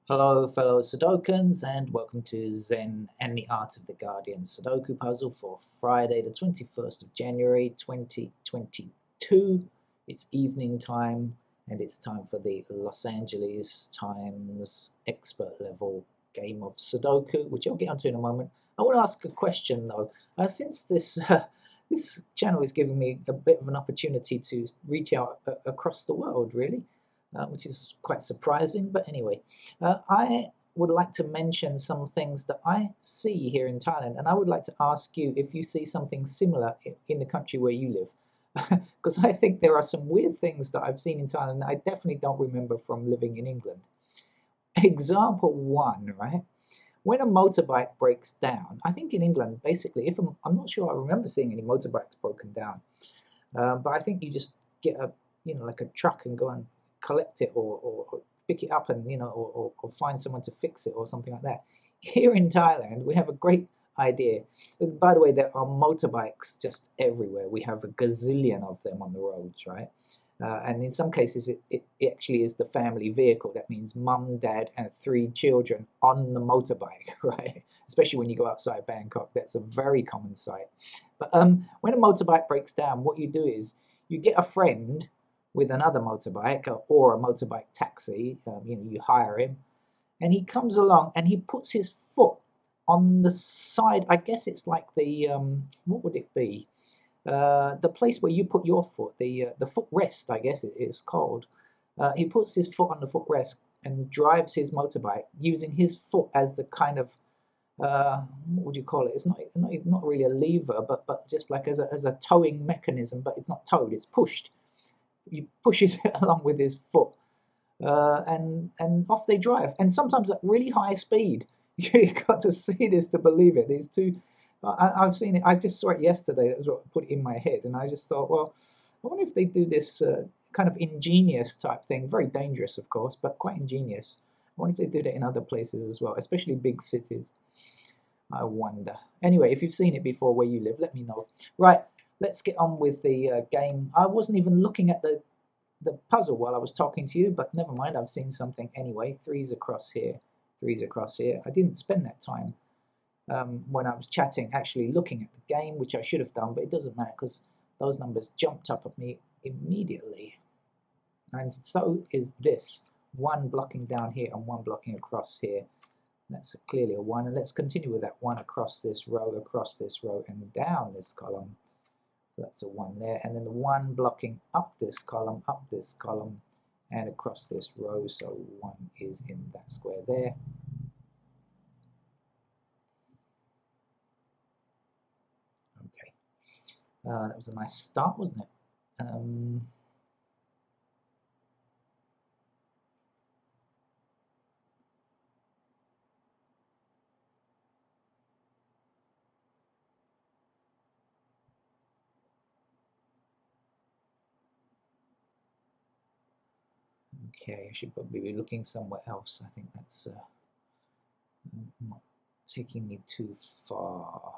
Hello, fellow Sudokans, and welcome to Zen and the Art of the Guardian Sudoku puzzle for Friday, the 21st of January 2022. It's evening time, and it's time for the Los Angeles Times expert level game of Sudoku, which I'll get onto in a moment. I want to ask a question though. Since this channel is giving me a bit of an opportunity to reach out across the world, really, which is quite surprising. But anyway, I would like to mention some things that I see here in Thailand, and I would like to ask you if you see something similar in the country where you live. Because I think there are some weird things that I've seen in Thailand that I definitely don't remember from living in England. Example one, right? When a motorbike breaks down, I think in England, basically, if I'm not sure I remember seeing any motorbikes broken down, but I think you just get like a truck and go and collect it or pick it up and or find someone to fix it or something like that. Here in Thailand, we have a great idea. By the way, there are motorbikes just everywhere. We have a gazillion of them on the roads, right? And in some cases, it actually is the family vehicle. That means mum, dad, and three children on the motorbike, right? Especially when you go outside Bangkok, that's a very common sight. But when a motorbike breaks down, what you do is you get a friend with another motorbike or a motorbike taxi. You hire him, and he comes along and he puts his foot on the side. I guess it's like the what would it be? The place where you put your foot, the footrest, I guess it is called. He puts his foot on the footrest and drives his motorbike using his foot as the kind of what would you call it? It's not really a lever, but just like as a towing mechanism. But it's not towed; it's pushed. You push it along with his foot, and off they drive. And sometimes at really high speed. You got to see this to believe it. These two, I've seen it. I just saw it yesterday. That was what put it in my head, and I just thought, well, I wonder if they do this kind of ingenious type thing. Very dangerous, of course, but quite ingenious. I wonder if they do that in other places as well, especially big cities. I wonder. Anyway, if you've seen it before where you live, let me know. Right, let's get on with the game. I wasn't even looking at the puzzle while I was talking to you, but never mind, I've seen something anyway. Threes across here, threes across here. I didn't spend that time when I was chatting actually looking at the game, which I should have done, but it doesn't matter because those numbers jumped up at me immediately. And so is this. One blocking down here and one blocking across here. That's clearly a 1, and let's continue with that 1 across this row, and down this column. So that's a 1 there, and then the 1 blocking up this column, and across this row, so 1 is in that square there. Okay, that was a nice start, wasn't it? Okay, I should probably be looking somewhere else. I think that's not taking me too far.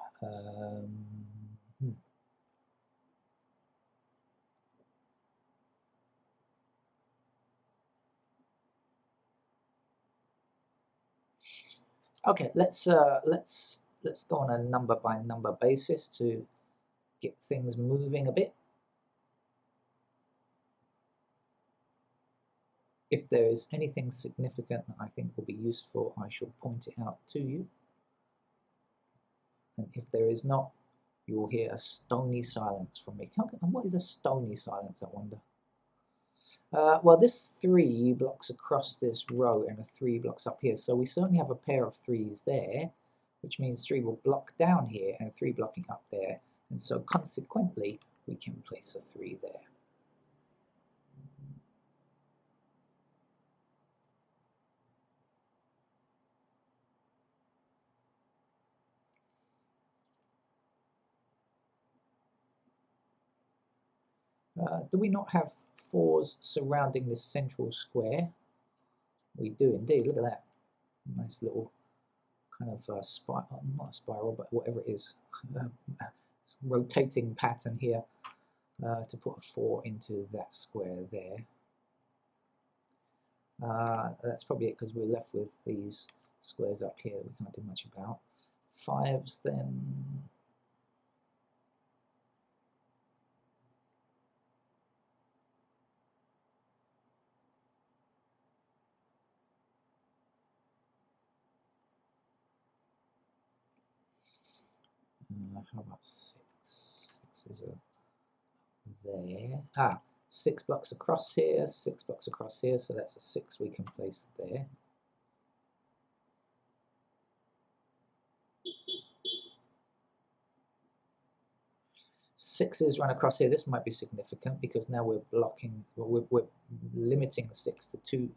Okay, let's go on a number by number basis to get things moving a bit. If there is anything significant that I think will be useful, I shall point it out to you. And if there is not, you will hear a stony silence from me. And what is a stony silence, I wonder? Well, this 3 blocks across this row and a 3 blocks up here. So we certainly have a pair of 3s there, which means 3 will block down here and 3 blocking up there. And so consequently, we can place a 3 there. Do we not have 4s surrounding this central square? We do indeed. Look at that. Nice little kind of not a spiral, but whatever it is. Rotating pattern here to put a 4 into that square there. That's probably it, because we're left with these squares up here that we can't do much about. 5s then. How about 6? 6 is there. 6 blocks across here, 6 blocks across here, so that's a 6 we can place there. Sixes run across here. This might be significant because now we're blocking, we're limiting the 6 to 2,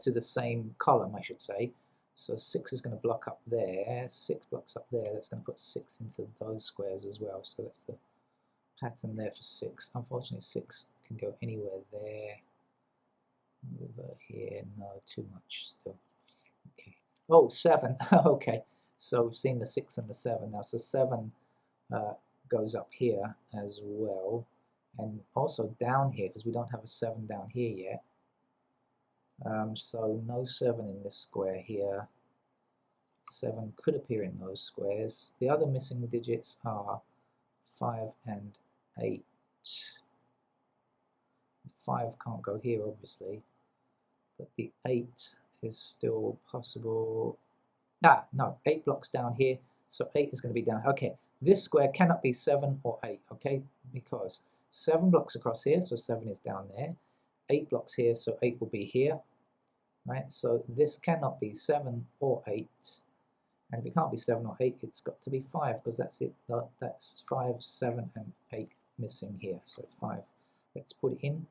to the same column, I should say. So 6 is going to block up there, 6 blocks up there. That's going to put 6 into those squares as well. So that's the pattern there for 6. Unfortunately, 6 can go anywhere there. Over here, no, too much still. Okay. Oh, 7. Okay. So we've seen the 6 and the 7 now. So 7 goes up here as well, and also down here, because we don't have a 7 down here yet. So no 7 in this square here. 7 could appear in those squares. The other missing digits are 5 and 8. 5 can't go here, obviously, but the 8 is still possible. No, 8 blocks down here, so 8 is going to be down. Okay, this square cannot be 7 or 8, okay, because 7 blocks across here, so 7 is down there. 8 blocks here, so 8 will be here, right? So this cannot be 7 or 8, and if it can't be 7 or 8, it's got to be 5, because that's it. That's 5, 7, and 8 missing here, so 5. Let's put it in.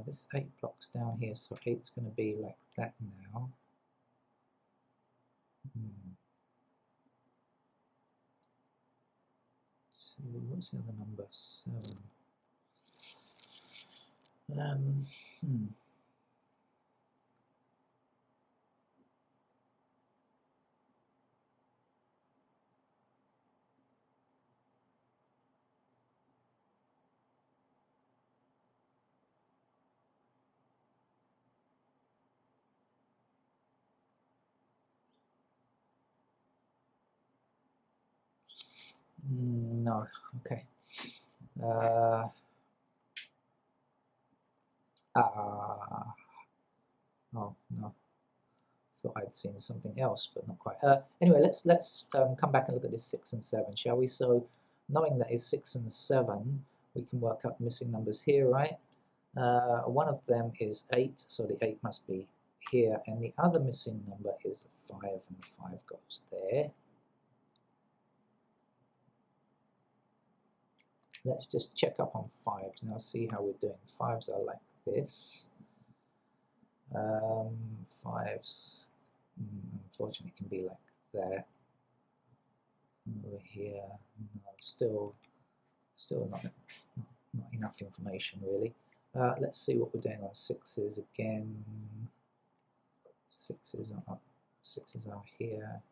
This 8 blocks down here, so 8's going to be like that now. What's the other number? 7. No, okay. Oh no, thought I'd seen something else, but not quite. Anyway, let's come back and look at this 6 and 7, shall we? So, knowing that is 6 and 7, we can work out missing numbers here, right? One of them is 8, so the 8 must be here, and the other missing number is 5, and the 5 goes there. Let's just check up on 5s now, see how we're doing. 5s are like this. 5s, unfortunately, can be like that. Over here, no, still not enough information, really. Let's see what we're doing on 6s again. 6s are 6s are here.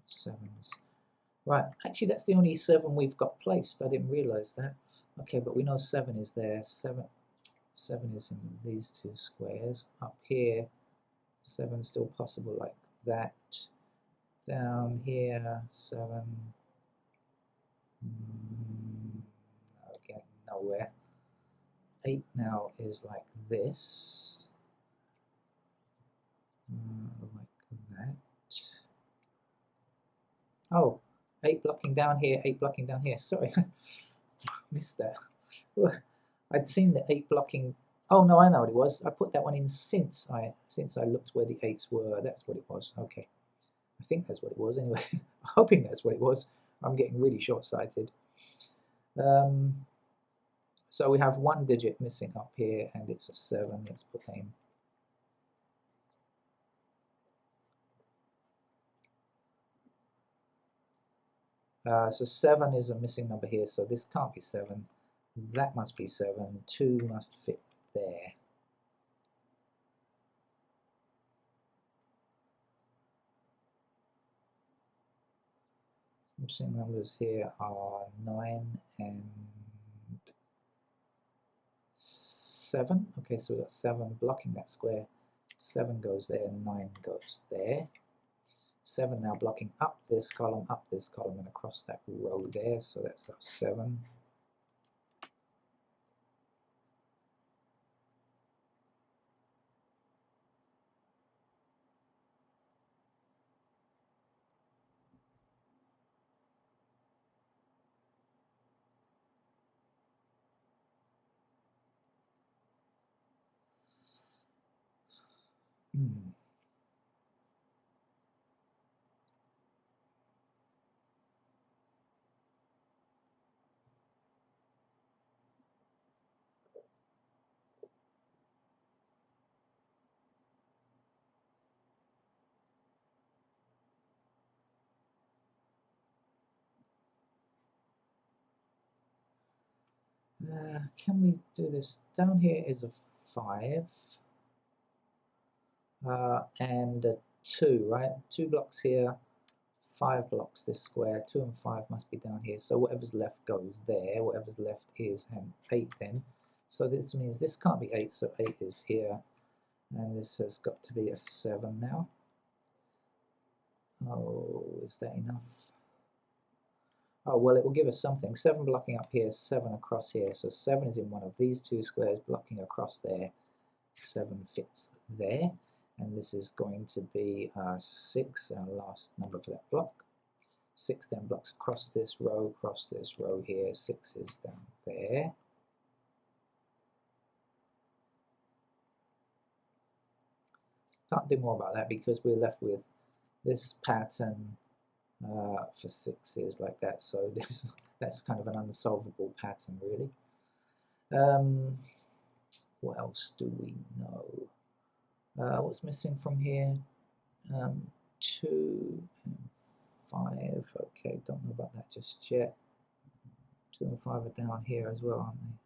7s. Right, actually that's the only 7 we've got placed. I didn't realize that. Okay, but we know 7 is there. 7 is in these 2 squares. Up here, 7 still possible like that. Down here, 7. Again, nowhere. 8 now is like this. Like that. Oh, 8 blocking down here, 8 blocking down here. Sorry, missed that. I'd seen the 8 blocking. Oh no, I know what it was. I put that one in since I looked where the 8s were. That's what it was. Okay, I think that's what it was. Anyway, hoping that's what it was. I'm getting really short-sighted. So we have 1 digit missing up here, and it's a 7. Let's put that in. So 7 is a missing number here, so this can't be 7. That must be 7. 2 must fit there. Missing numbers here are 9 and 7. Okay, so we've got 7 blocking that square. 7 goes there, 9 goes there. 7 now blocking up this column, and across that row there, so that's our 7. Can we do this? Down here is a 5 and a 2, right? 2 blocks here, 5 blocks this square. 2 and 5 must be down here. So whatever's left goes there. Whatever's left is an 8 then. So this means this can't be 8, so 8 is here. And this has got to be a 7 now. Oh, is that enough? Oh, well, it will give us something. 7 blocking up here, 7 across here. So 7 is in one of these 2 squares, blocking across there. 7 fits there. And this is going to be 6, our last number for that block. 6 then blocks across this row here. 6 is down there. Can't do more about that because we're left with this pattern for 6s like that. So that's kind of an unsolvable pattern, really. What else do we know? What's missing from here? 2 and 5. Okay, don't know about that just yet. 2 and 5 are down here as well, aren't they?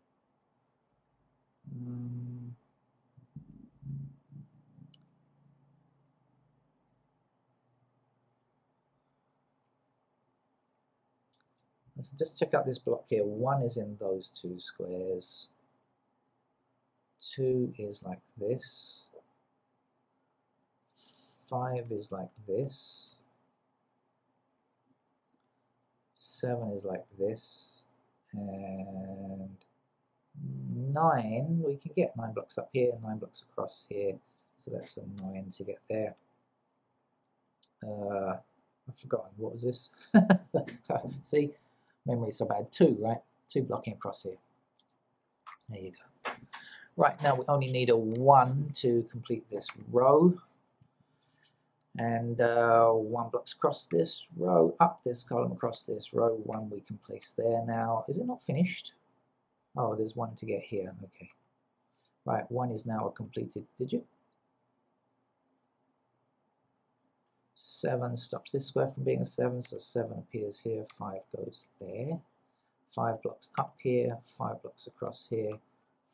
Let's just check out this block here. 1 is in those 2 squares. 2 is like this. 5 is like this. 7 is like this. And 9, we can get 9 blocks up here, 9 blocks across here. So that's a 9 to get there. I've forgotten, what was this? See, memory's so bad. 2, right? 2 blocking across here. There you go. Right, now we only need a 1 to complete this row. And 1 blocks across this row, up this column, across this row. 1 we can place there now. Is it not finished? Oh, there's 1 to get here. Okay. Right, 1 is now a completed digit. 7 stops this square from being a 7, so 7 appears here. 5 goes there. 5 blocks up here. 5 blocks across here.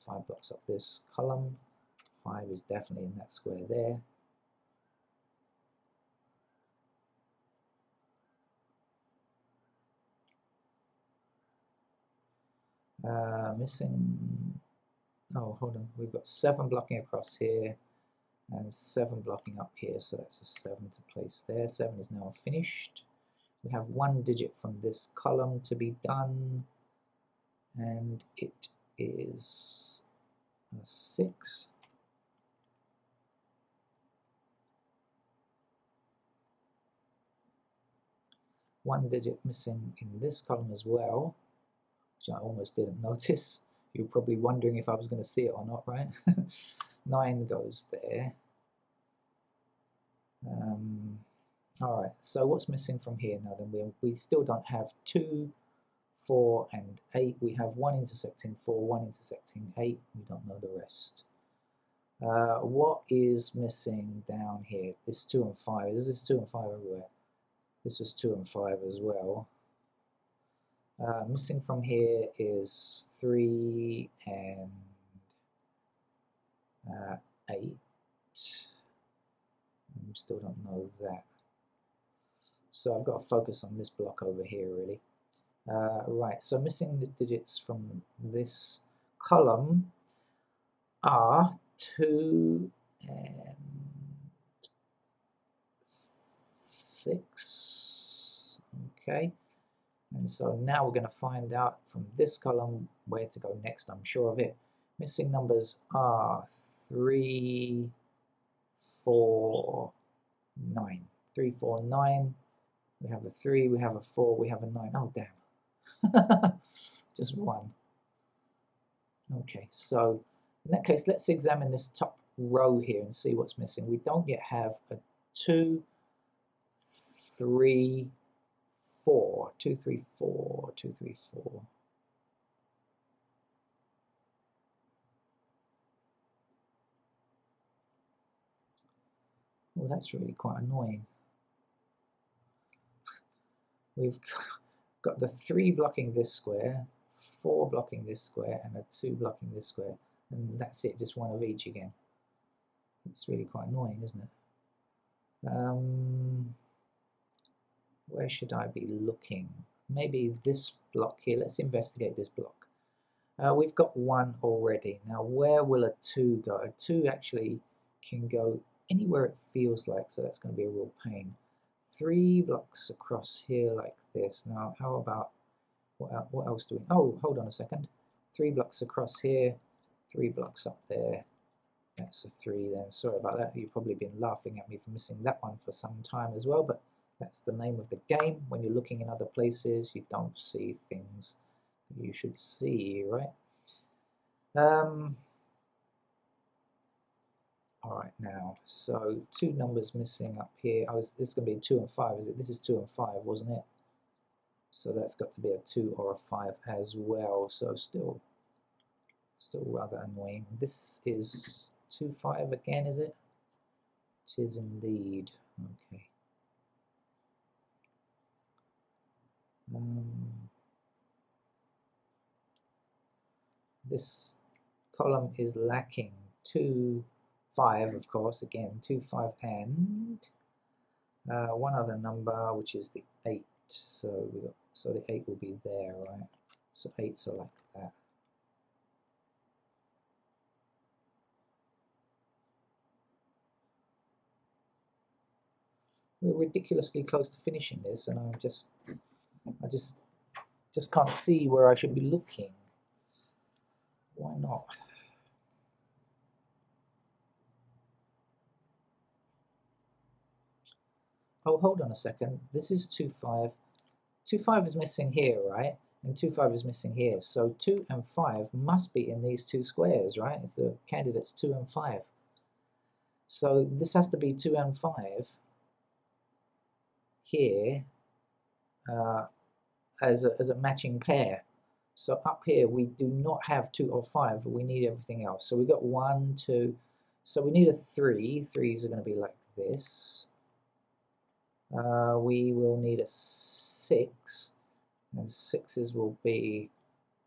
5 blocks up this column. 5 is definitely in that square there. Missing, oh, hold on, we've got 7 blocking across here and 7 blocking up here, so that's a 7 to place there. 7 is now finished. We have 1 digit from this column to be done, and it is a 6. One digit missing in this column as well, which I almost didn't notice. You're probably wondering if I was going to see it or not, right? 9 goes there. All right, so what's missing from here now then? We still don't have 2, 4 and 8. We have 1 intersecting 4, 1 intersecting 8. We don't know the rest. What is missing down here? This 2 and 5. Is this 2 and 5 everywhere? This was 2 and 5 as well. Missing from here is 3 and 8. We still don't know that. So I've got to focus on this block over here, really. Right, so missing the digits from this column are 2 and 6. Okay, and so now we're going to find out from this column where to go next. I'm sure of it. Missing numbers are 3, 4, 9. 3, 4, 9. We have a 3, we have a 4, we have a 9. Oh, damn. Just one. Okay, so in that case, let's examine this top row here and see what's missing. We don't yet have a 2, 3, 4. 2, 3, 4. 2, 3, 4. Well, that's really quite annoying. We've got the 3 blocking this square, 4 blocking this square, and a 2 blocking this square. And that's it, just one of each again. It's really quite annoying, isn't it? Where should I be looking? Maybe this block here. Let's investigate this block. We've got 1 already. Now, where will a 2 go? A 2 actually can go anywhere it feels like, so that's going to be a real pain. 3 blocks across here like this. Now, how about, what else do we, oh, hold on a second. 3 blocks across here, 3 blocks up there. That's a 3 then. Sorry about that. You've probably been laughing at me for missing that one for some time as well, but that's the name of the game. When you're looking in other places, you don't see things you should see, right? All right, now, so 2 numbers missing up here. This is going to be 2 and 5, is it? This is 2 and 5, wasn't it? So that's got to be a 2 or a 5 as well. So still rather annoying. This is 2, 5 again, is it? It is indeed. Okay. This column is lacking 2, 5, of course, again, 2, 5, and one other number, which is the 8. So the 8 will be there, right? So 8s are like that. We're ridiculously close to finishing this, and I just can't see where I should be looking. Why not? Oh, hold on a second. This is 2, 5. 2, 5 is missing here, right? And 2, 5 is missing here. So 2 and 5 must be in these 2 squares, right? It's the candidates 2 and 5. So this has to be 2 and 5 here as a matching pair. So up here we do not have 2 or 5, but we need everything else. So we've got 1, 2. So we need a 3. 3s are going to be like this. We will need a 6, and 6s will be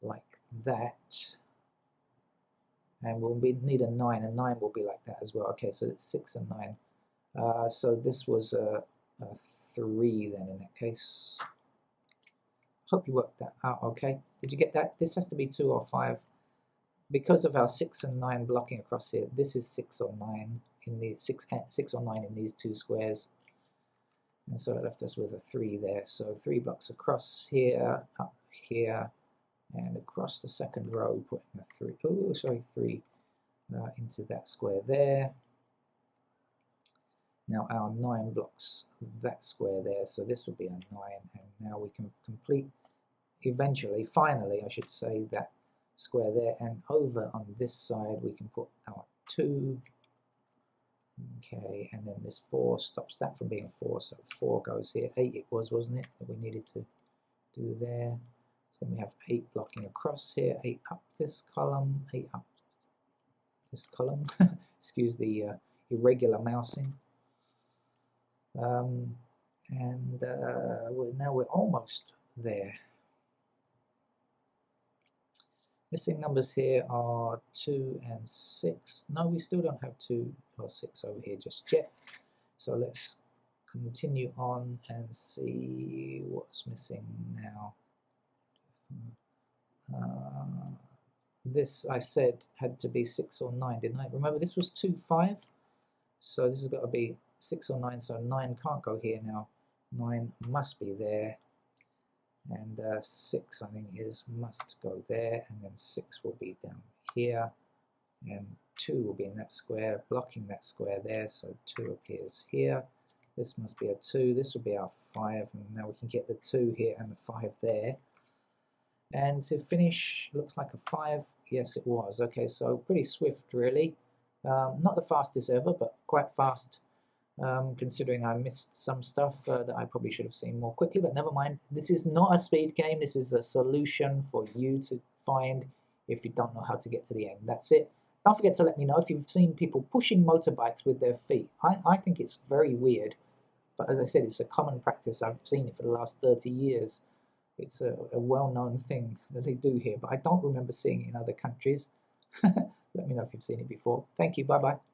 like that. And we'll need a 9, and 9 will be like that as well. Okay, so it's 6 and 9. So this was a 3 then in that case. Hope you worked that out okay. Did you get that? This has to be 2 or 5. Because of our 6 and 9 blocking across here, this is 6 or 9 in the 6 or 9 in these 2 squares. And so it left us with a 3 there. So 3 blocks across here, up here, and across the second row, putting a 3, oh, sorry, 3 into that square there. Now our 9 blocks that square there, so this will be a 9, and now we can complete, eventually, finally, I should say, that square there, and over on this side we can put our 2. Okay, and then this 4 stops that from being 4, so 4 goes here. 8 it was, wasn't it, that we needed to do there. So then we have 8 blocking across here, 8 up this column, 8 up this column. Excuse the irregular mousing. And now we're almost there. Missing numbers here are 2 and 6. No, we still don't have 2 or 6 over here just yet. So let's continue on and see what's missing now. This I said had to be 6 or 9, didn't I? Remember, this was 2, 5. So this has got to be 6 or 9. So 9 can't go here now. 9 must be there. And 6, I think, must go there. And then 6 will be down here. And 2 will be in that square, blocking that square there. So 2 appears here. This must be a 2. This will be our 5. And now we can get the 2 here and the 5 there. And to finish, looks like a 5. Yes, it was. Okay, so pretty swift, really. Not the fastest ever, but quite fast, considering I missed some stuff that I probably should have seen more quickly, but never mind. This is not a speed game. This is a solution for you to find if you don't know how to get to the end. That's it. Don't forget to let me know if you've seen people pushing motorbikes with their feet. I think it's very weird, but as I said, it's a common practice. I've seen it for the last 30 years. It's a well-known thing that they do here, but I don't remember seeing it in other countries. Let me know if you've seen it before. Thank you. Bye-bye.